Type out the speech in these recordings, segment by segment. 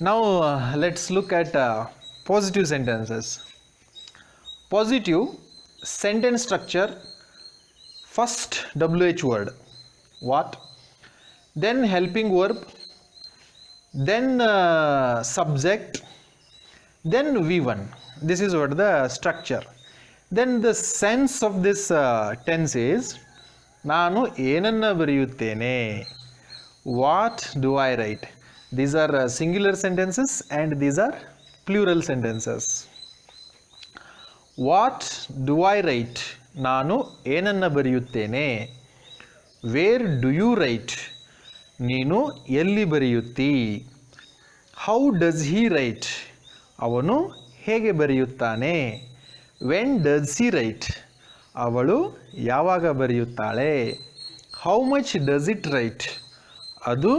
Now let's look at positive sentences. Positive sentence structure, first WH word, what, then helping verb, then subject, then V1. This is what the structure. Then the sense of this tense is ನಾನು ಏನನ್ನ ಬರೆಯುತ್ತೇನೆ. What do I write? These are singular sentences and these are plural sentences. What do I write? ನಾನು ಏನನ್ನ ಬರೆಯುತ್ತೇನೆ. Where do you write? ನೀನು ಎಲ್ಲಿ ಬರೆಯುತ್ತಿ. How does he write? ಅವನು ಹೇಗೆ ಬರೆಯುತ್ತಾನೆ. When does he write? ಅವಳು ಯಾವಾಗ ಬರೆಯುತ್ತಾಳೆ. How much does it write? ಅದು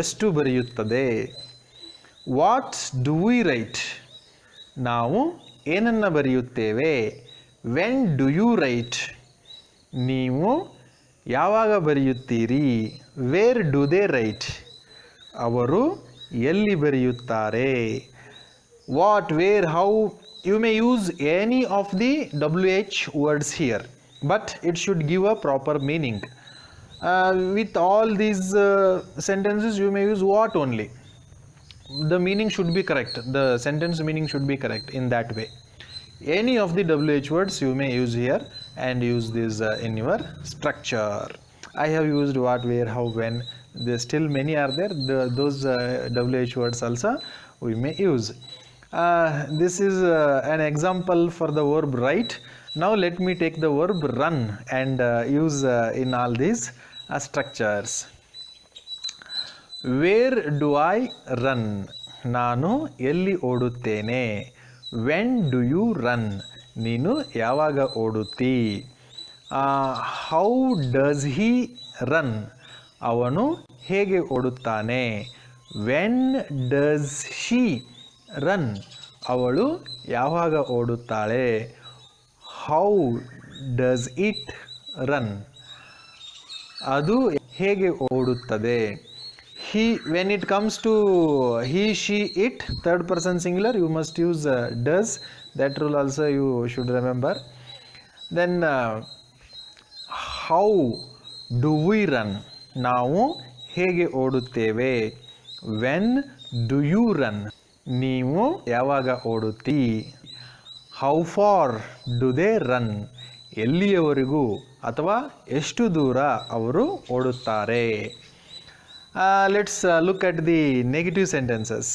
ಎಷ್ಟು ಬರೆಯುತ್ತದೆ. What do we write? ನಾವು ಏನನ್ನ ಬರೆಯುತ್ತೇವೆ. When do you write? ನೀವು ಯಾವಾಗ ಬರೆಯುತ್ತೀರಿ. Where do they write? ಅವರು ಎಲ್ಲಿ ಬರೆಯುತ್ತಾರೆ. What, where, how, you may use any of the WH words here, but it should give a proper meaning. With all these sentences you may use what only. The meaning should be correct. The sentence meaning should be correct in that way. Any of the WH words you may use here and use this in your structure. I have used what, where, how, when. There still many are there. Those WH words also we may use. This is an example for the verb write. Now let me take the verb run and use in all these structures. Where do I run? ನಾನು ಎಲ್ಲಿ ಓಡುತ್ತೇನೆ. When do you run? ನೀನು ಯಾವಾಗ ಓಡುತ್ತಿ. How does he run? ಅವನು ಹೇಗೆ ಓಡುತ್ತಾನೆ. When does she run? ಅವಳು ಯಾವಾಗ ಓಡುತ್ತಾಳೆ. How does it run? ಅದು ಹೇಗೆ ಓಡುತ್ತದೆ. He, when it comes to he, she, it, third person singular, you must use does. That rule also you should remember. Then how do we run? ನಾವು ಹೇಗೆ ಓಡುತ್ತೇವೆ. When do you run? ನೀವು ಯಾವಾಗ ಓಡುತ್ತಿ. How far do they run? ಎಲ್ಲಿಯವರೆಗೂ ಅಥವಾ ಎಷ್ಟು ದೂರ ಅವರು ಓಡುತ್ತಾರೆ. Let's look at the negative sentences.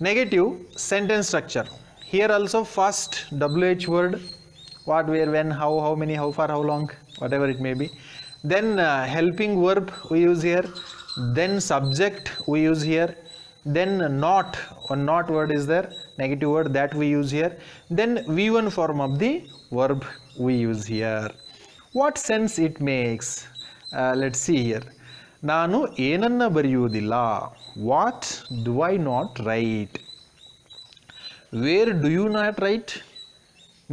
Negative sentence structure. Here also first WH word, what, where, when, how many, how far, how long, whatever it may be. Then helping verb we use here. Then subject we use here. Then not, one not word is there, negative word, that we use here. Then V1 form of the verb we use here. What sense it makes? Let's see here. ನಾನು ಏನನ್ನ ಬರೆಯುವುದಿಲ್ಲ. What do I not write? Where do you not write?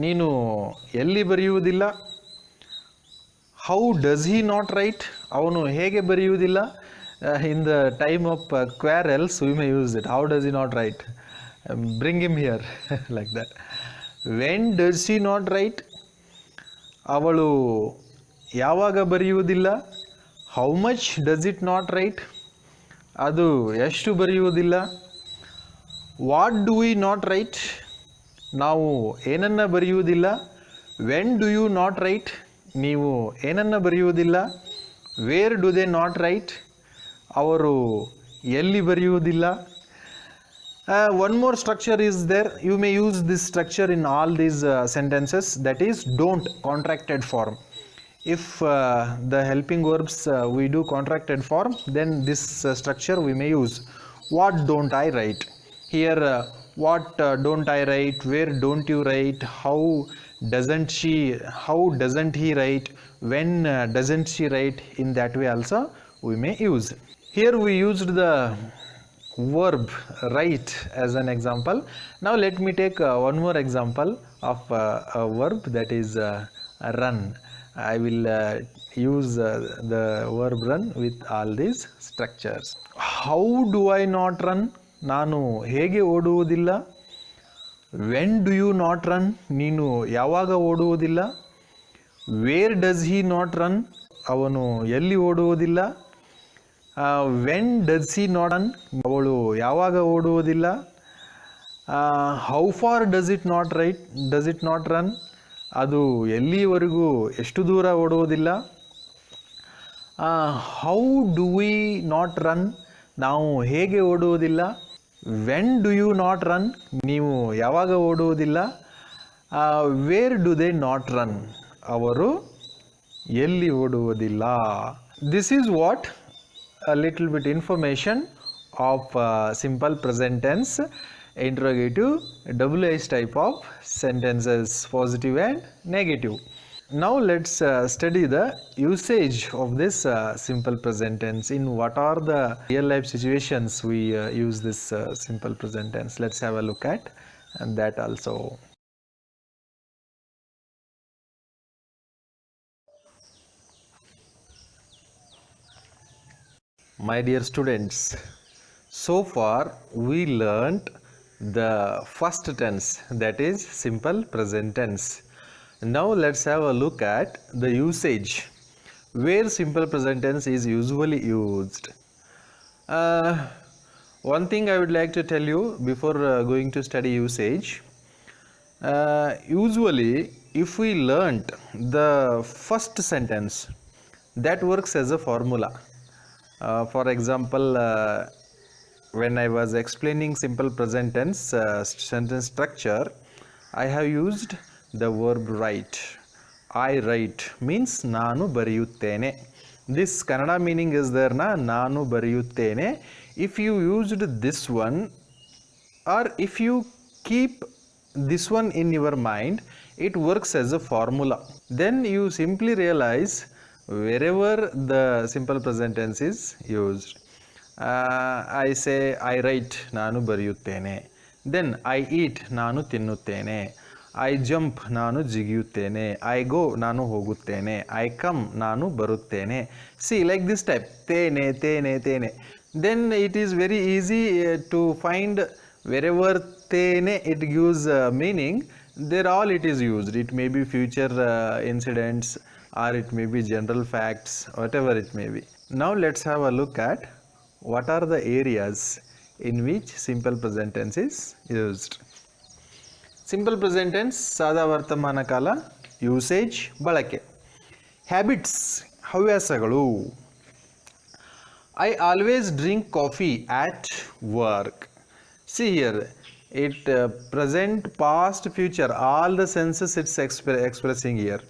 ನೀನು ಎಲ್ಲಿ ಬರೆಯುವುದಿಲ್ಲ. How does he not write? ಅವನು ಹೇಗೆ ಬರೆಯುವುದಿಲ್ಲ. In the time of quarrels we may use it. How does he not write? Bring him here like that. When does he not write? ಅವಳು ಯಾವಾಗ ಬರೆಯುವುದಿಲ್ಲ. How much does it not write? ಅದು ಎಷ್ಟು ಬರೆಯುವುದಿಲ್ಲ. What do we not write? ನಾವು ಏನನ್ನ ಬರೆಯುವುದಿಲ್ಲ. When do you not write? ನೀವು ಏನನ್ನ ಬರೆಯುವುದಿಲ್ಲ. Where do they not write? ಅವರು ಎಲ್ಲಿ ಬರೆಯುವುದಿಲ್ಲ. One more structure is there. You may use this structure in all these sentences, that is don't, contracted form. If the helping verbs we do contracted form, then this structure we may use. What don't I write? Here what don't I write, where don't you write, how doesn't he write, when doesn't she write. In that way also we may use. Here we used the verb write as an example. Now let me take one more example of a verb, that is run. I will use the verb run with all these structures. How do I not run? ನಾನು ಹೇಗೆ ಓಡುವುದಿಲ್ಲ? When do you not run? ನೀನು ಯಾವಾಗ ಓಡುವುದಿಲ್ಲ? Where does he not run? ಅವನು ಎಲ್ಲಿ ಓಡುವುದಿಲ್ಲ? When does he not run? ಅವಳು ಯಾವಾಗ ಓಡುವುದಿಲ್ಲ? How far does it not run? ಅದು ಎಲ್ಲಿವರೆಗೂ ಎಷ್ಟು ದೂರ ಓಡುವುದಿಲ್ಲ? How do we not run? ನಾವು ಹೇಗೆ ಓಡುವುದಿಲ್ಲ? When do you not run? ನೀವು ಯಾವಾಗ ಓಡುವುದಿಲ್ಲ? Where do they not run? ಅವರು ಎಲ್ಲಿ ಓಡುವುದಿಲ್ಲ? This is what a little bit information of simple present tense, interrogative, double H type of sentences, positive and negative. Now let's study the usage of this simple present tense. In what are the real life situations we use this simple present tense? Let's have a look at and that also. My dear students, so far we learnt the first tense, that is simple present tense. Now let's have a look at the usage, where simple present tense is usually used. One thing I would like to tell you before going to study usage. Usually if we learnt the first sentence, that works as a formula. For example, when I was explaining simple present tense sentence structure, I have used the verb write. I write means ನಾನು ಬರೆಯುತ್ತೇನೆ. This Kannada meaning is there na, ನಾನು ಬರೆಯುತ್ತೇನೆ. If you used this one, or if you keep this one in your mind, it works as a formula. Then you simply realize wherever the simple present tense is used. I say I write, ನಾನು ಬರೆಯುತ್ತೇನೆ. Then I eat, ನಾನು ತಿನ್ನುತ್ತೇನೆ. I jump, ನಾನು ಜಿಗಿಯುತ್ತೇನೆ. I go, ನಾನು ಹೋಗುತ್ತೇನೆ. I come, ನಾನು ಬರುತ್ತೇನೆ. See, like this type, ತೇನೆ ತೇನೆ ತೇನೆ. Then it is very easy to find wherever tene it gives meaning, there all it is used. It may be future incidents, or it may be general facts, whatever it may be. Now let's have a look at what are the areas in which simple present tense is used. Simple present tense, sada vartamana kala, usage, balake. Habits, havyasagalu. I always drink coffee at work. See here, it present, past, future, all the senses it's expressing here.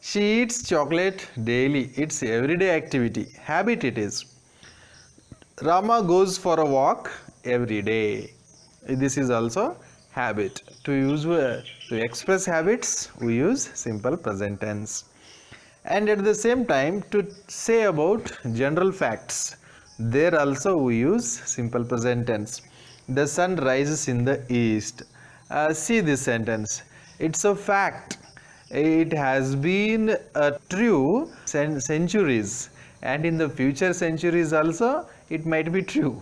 She eats chocolate daily. It's everyday activity. Habit it is. Rama goes for a walk every day. This is also habit. To express habits, we use simple present tense. And at the same time, to say about general facts, there also we use simple present tense. The sun rises in the east. See this sentence. It's a fact. It has been true centuries, and in the future centuries also it might be true.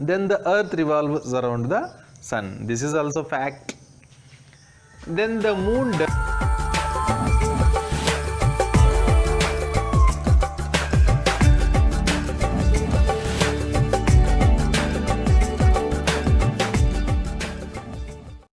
Then the earth revolves around the sun. This is also fact. Then the moon does